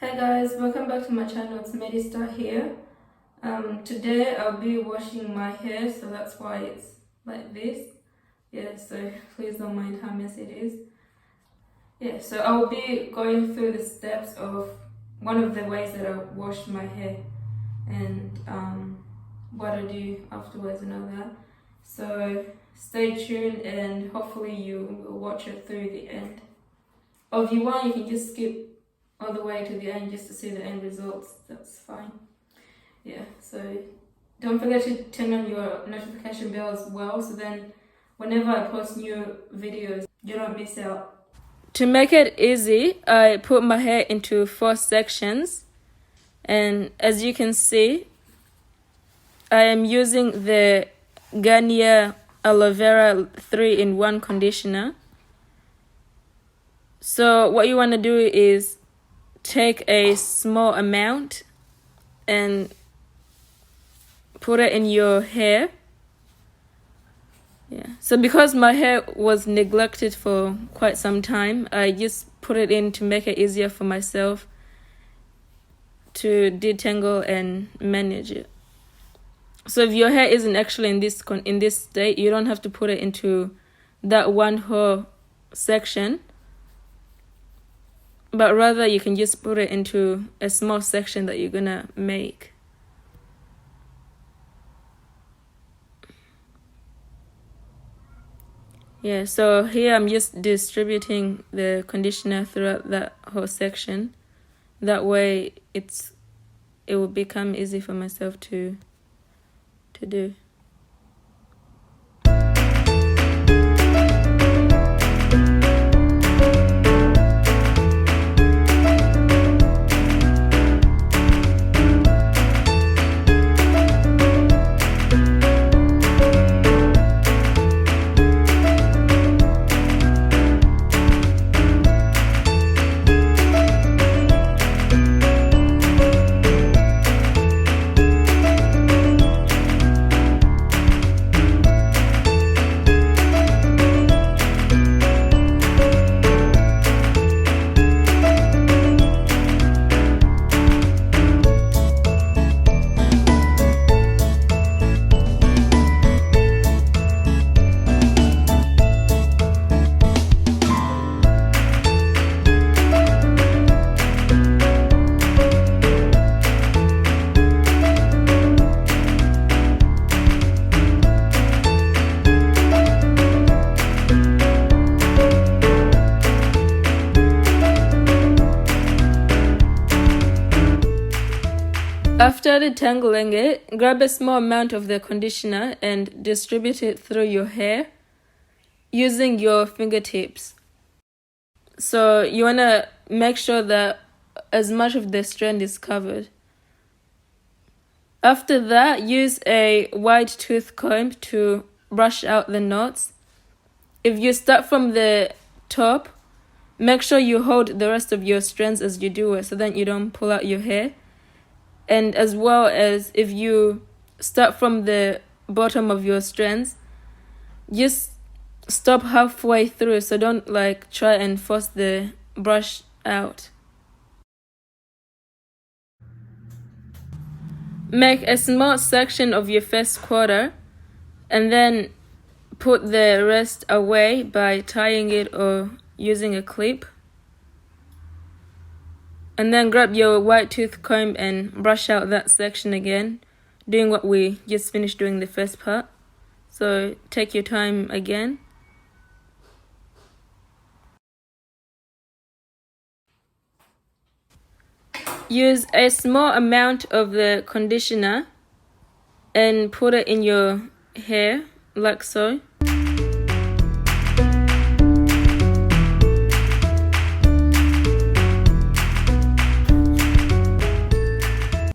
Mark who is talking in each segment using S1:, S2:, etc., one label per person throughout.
S1: Hey guys, welcome back to my channel. It's Medistar here. Today I'll be washing my hair, so that's why it's like this. Yeah, so please don't mind how messy it is. Yeah, so I'll be going through the steps of one of the ways that I wash my hair and what I do afterwards and all that. So stay tuned and hopefully you will watch it through the end. Or if you want, you can just skip all the way to the end just to see the end results. That's fine. Yeah, so don't forget to turn on your notification bell as well, so then whenever I post new videos you don't miss out. To make it easy, I put my hair into 4 sections, and as you can see, I am using the Garnier Aloe Vera 3-in-1 conditioner. So what you want to do is take a small amount and put it in your hair. Yeah. So because my hair was neglected for quite some time, I just put it in to make it easier for myself to detangle and manage it. So if your hair isn't actually in this state, you don't have to put it into that one whole section, but rather you can just put it into a small section that you're gonna make. Yeah, so here I'm just distributing the conditioner throughout that whole section. That way it will become easy for myself to do. After detangling it, grab a small amount of the conditioner and distribute it through your hair using your fingertips. So you want to make sure that as much of the strand is covered. After that, use a wide tooth comb to brush out the knots. If you start from the top, make sure you hold the rest of your strands as you do it so that you don't pull out your hair. And as well as if you start from the bottom of your strands, just stop halfway through, so don't try and force the brush out. Make a small section of your first quarter and then put the rest away by tying it or using a clip. And then grab your white tooth comb and brush out that section again, doing what we just finished doing the first part. So take your time again. Use a small amount of the conditioner and put it in your hair like so.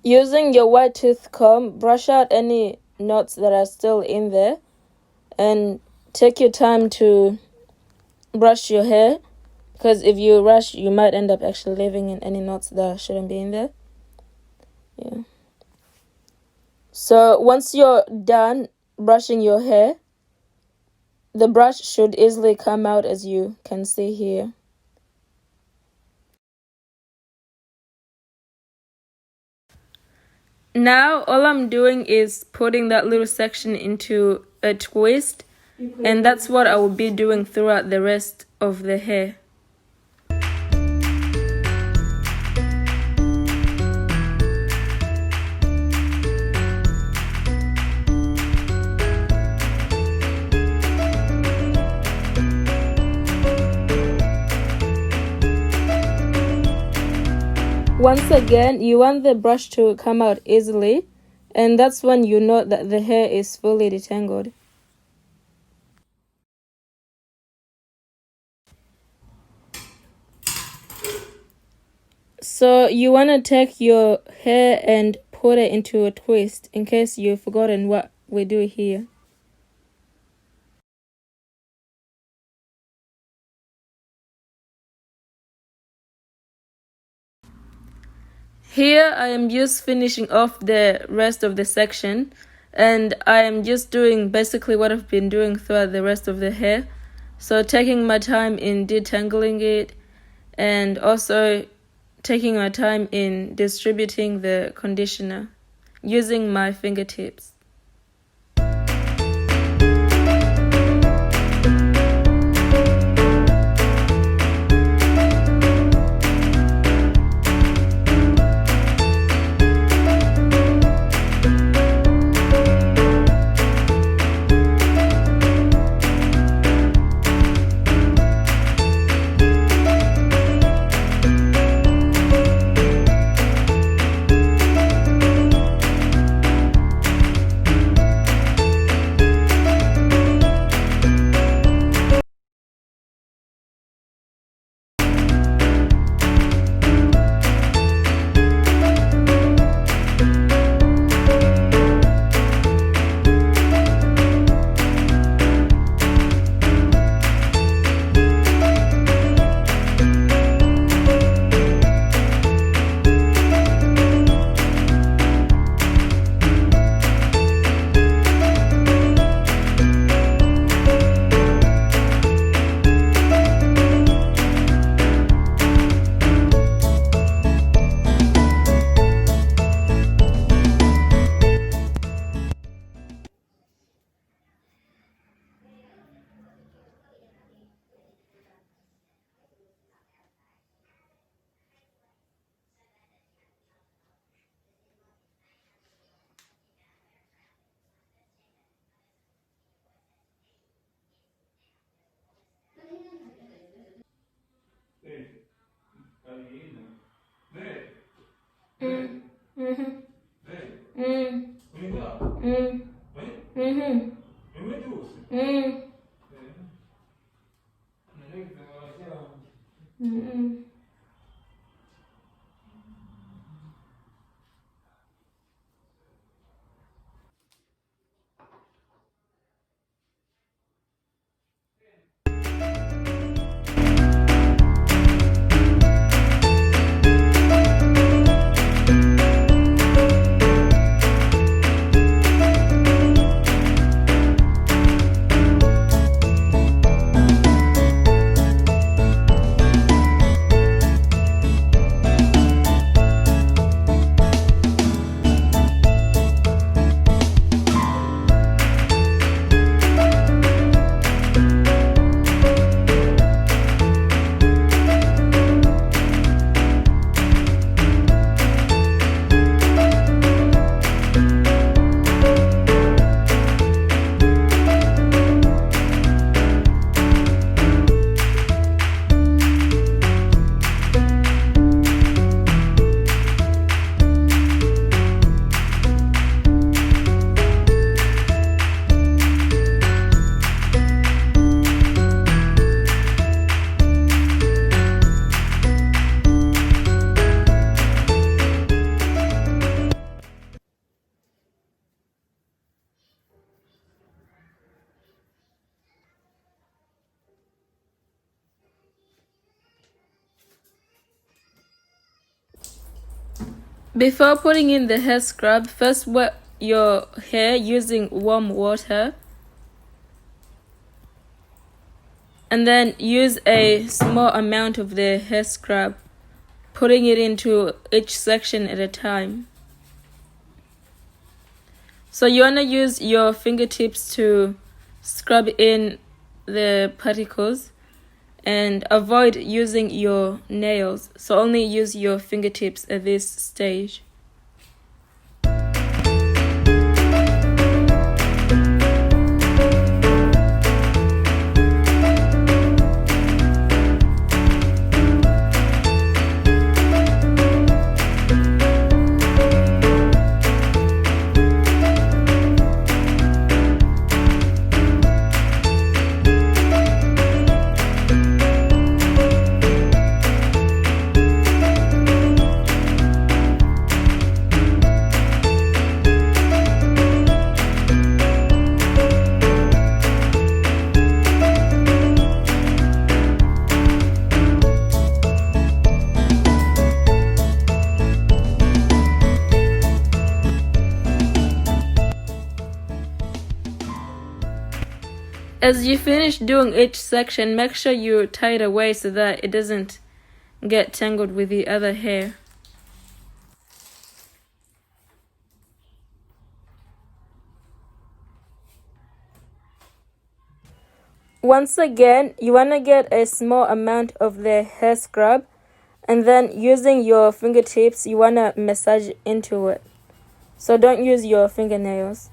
S1: Using your white tooth comb, brush out any knots that are still in there and take your time to brush your hair, because if you rush you might end up actually leaving in any knots that shouldn't be in there. Yeah. So once you're done brushing your hair, the brush should easily come out, as you can see here. Now all I'm doing is putting that little section into a twist, and that's what I will be doing throughout the rest of the hair. Once again, you want the brush to come out easily, and that's when you know that the hair is fully detangled. So you want to take your hair and put it into a twist in case you've forgotten what we do here. Here I am just finishing off the rest of the section, and I am just doing basically what I've been doing throughout the rest of the hair. So taking my time in detangling it, and also taking my time in distributing the conditioner using my fingertips. Before putting in the hair scrub, first wet your hair using warm water, and then use a small amount of the hair scrub, putting it into each section at a time. So you want to use your fingertips to scrub in the particles and avoid using your nails. So only use your fingertips at this stage. As you finish doing each section, make sure you tie it away so that it doesn't get tangled with the other hair. Once again, you want to get a small amount of the hair scrub, and then using your fingertips, you want to massage into it. So don't use your fingernails.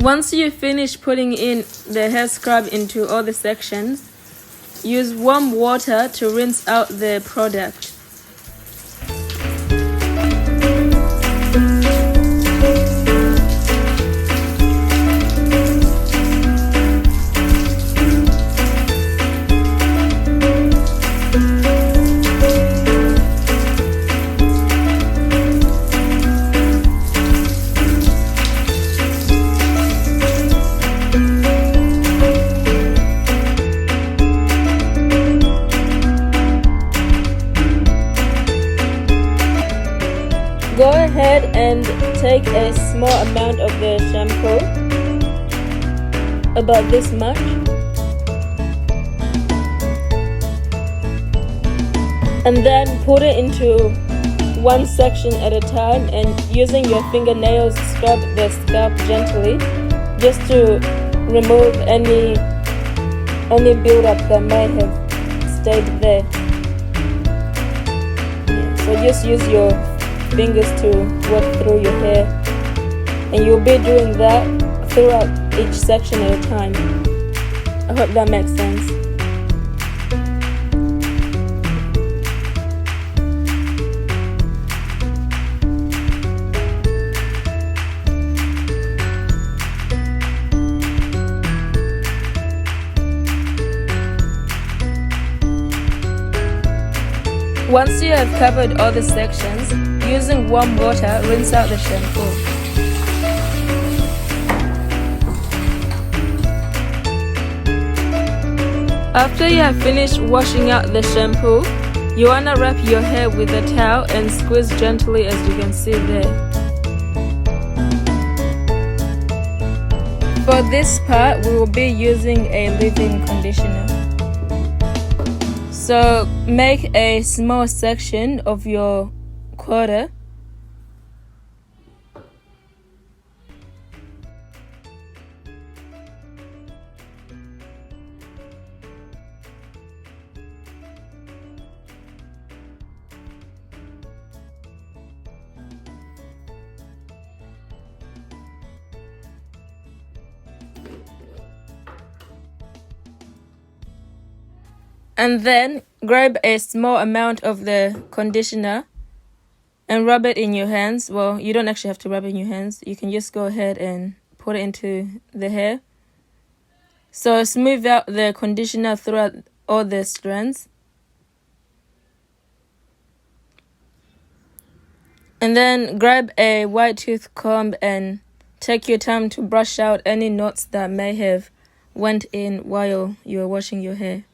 S1: Once you finish putting in the hair scrub into all the sections, use warm water to rinse out the product. take a small amount of the shampoo, about this much, and then put it into one section at a time, and using your fingernails scrub the scalp gently just to remove any buildup that may have stayed there. So just use your fingers to work through your hair, and you'll be doing that throughout each section at a time. I hope that makes sense. Once you have covered all the sections, using warm water, rinse out the shampoo. After you have finished washing out the shampoo, you want to wrap your hair with a towel and squeeze gently, as you can see there. For this part, we will be using a leave-in conditioner. So make a small section of your quarter. And then grab a small amount of the conditioner and rub it in your hands. Well, you don't actually have to rub it in your hands. You can just go ahead and put it into the hair. So smooth out the conditioner throughout all the strands. And then grab a white tooth comb and take your time to brush out any knots that may have went in while you were washing your hair.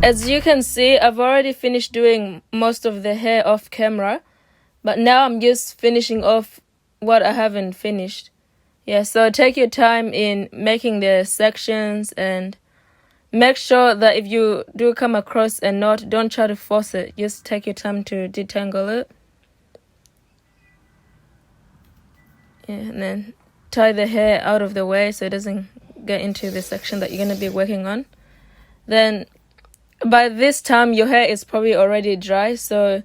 S1: As you can see, I've already finished doing most of the hair off camera, but now I'm just finishing off what I haven't finished. Yeah, so take your time in making the sections and make sure that if you do come across a knot, don't try to force it. Just take your time to detangle it. Yeah, and then tie the hair out of the way so it doesn't get into the section that you're going to be working on. Then by this time your hair is probably already dry, so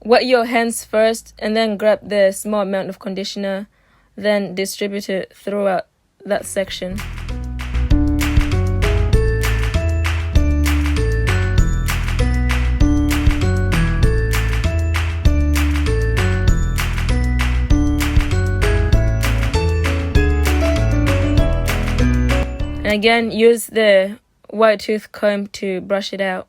S1: wet your hands first and then grab the small amount of conditioner, then distribute it throughout that section. And again, use the white tooth comb to brush it out.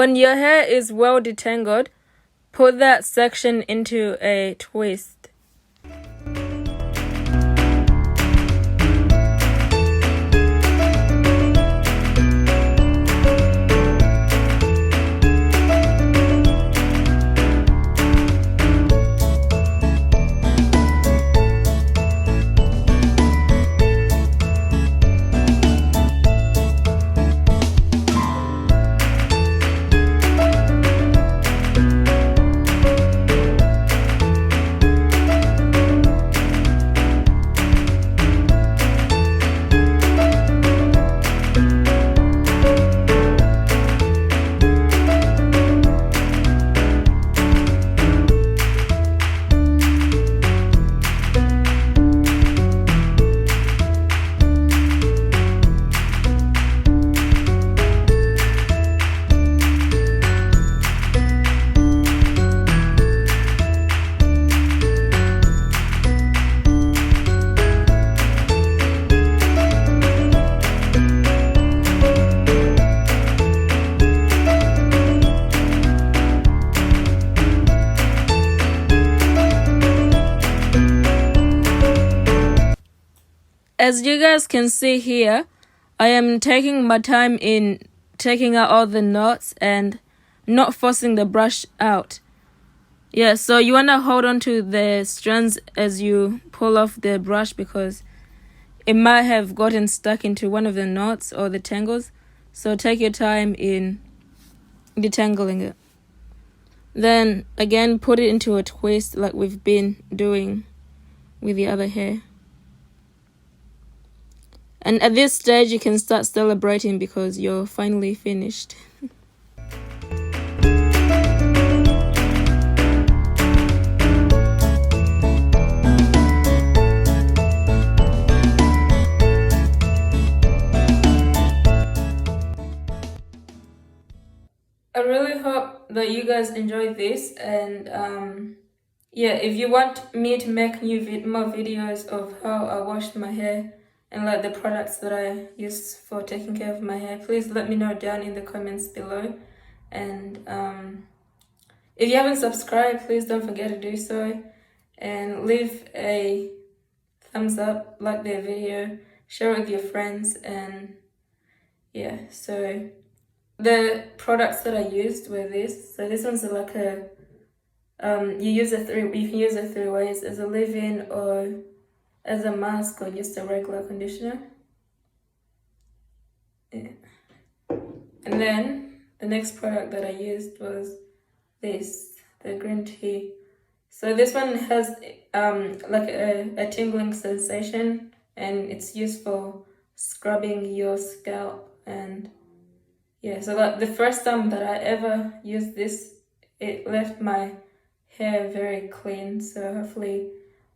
S1: when your hair is well detangled, put that section into a twist. As you guys can see here, I am taking my time in taking out all the knots and not forcing the brush out. Yeah, so you want to hold on to the strands as you pull off the brush because it might have gotten stuck into one of the knots or the tangles. So take your time in detangling it. Then again, put it into a twist like we've been doing with the other hair. And at this stage, you can start celebrating because you're finally finished. I really hope that you guys enjoyed this, and yeah, if you want me to make more videos of how I washed my hair and like the products that I use for taking care of my hair, please let me know down in the comments below. And if you haven't subscribed, please don't forget to do so, and leave a thumbs up, like the video, share it with your friends. And yeah, so the products that I used were this. So this one's like a you can use it three ways: as a leave-in, or as a mask, or just a regular conditioner. Yeah. And then the next product that I used was this, the green tea. So this one has like a tingling sensation, and it's used for scrubbing your scalp. And yeah, so like the first time that I ever used this, it left my hair very clean. So hopefully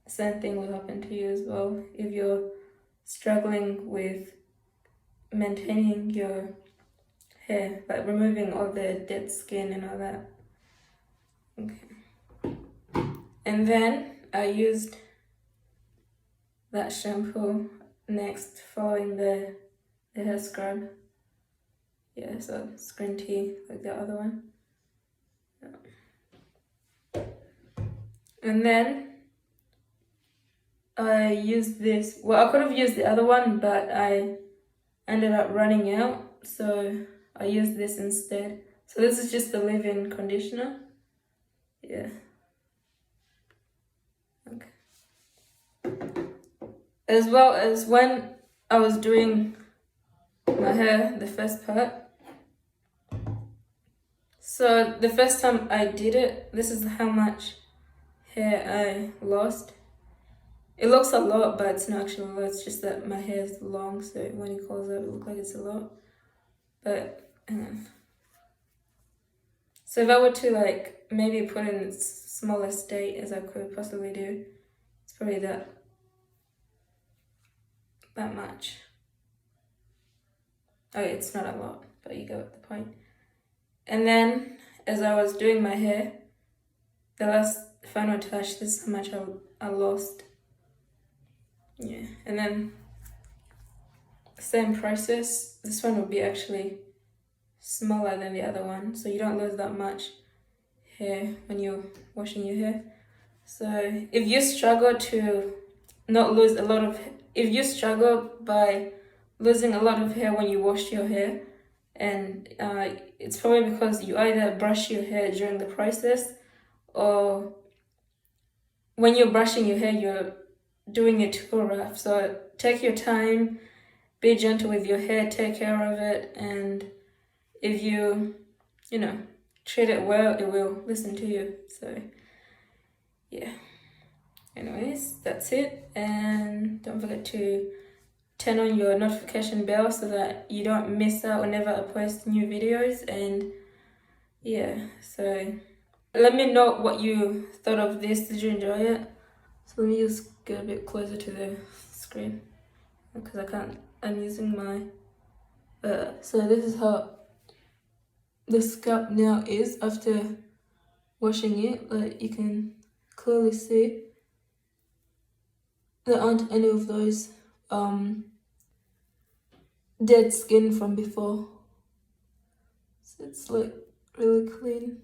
S1: the same thing will happen to you as well if you're struggling with maintaining your hair, like removing all the dead skin and all that. Okay. And then I used that shampoo next, following the hair scrub. Yeah, so it's green tea like the other one. Yeah. And then I used this. Well, I could have used the other one, but I ended up running out, so I used this instead. So this is just the leave-in conditioner. Yeah. Okay. As well as when I was doing my hair, the first part. So the first time I did it, this is how much hair I lost. It looks a lot, but it's not actually a lot. It's just that my hair is long, so when it calls up, it looks like it's a lot. But so if I were to like maybe put in its smallest state as I could possibly do, it's probably that much. Oh, it's not a lot, but you get the point. And then as I was doing my hair, the last final touch, this is how much I lost. Yeah, and then same process. This one will be actually smaller than the other one, so you don't lose that much hair when you're washing your hair. So if you struggle to not lose a lot of, if you struggle by losing a lot of hair when you wash your hair, and it's probably because you either brush your hair during the process, or when you're brushing your hair you're doing it too rough. So take your time, be gentle with your hair, take care of it, and if you treat it well, it will listen to you. So yeah, anyways, that's it. And don't forget to turn on your notification bell so that you don't miss out whenever I post new videos. And yeah, so let me know what you thought of this. Did you enjoy it? So let me just get a bit closer to the screen because I can't, I'm using my so this is how the scalp now is after washing it. Like, you can clearly see there aren't any of those dead skin from before, so it's like really clean.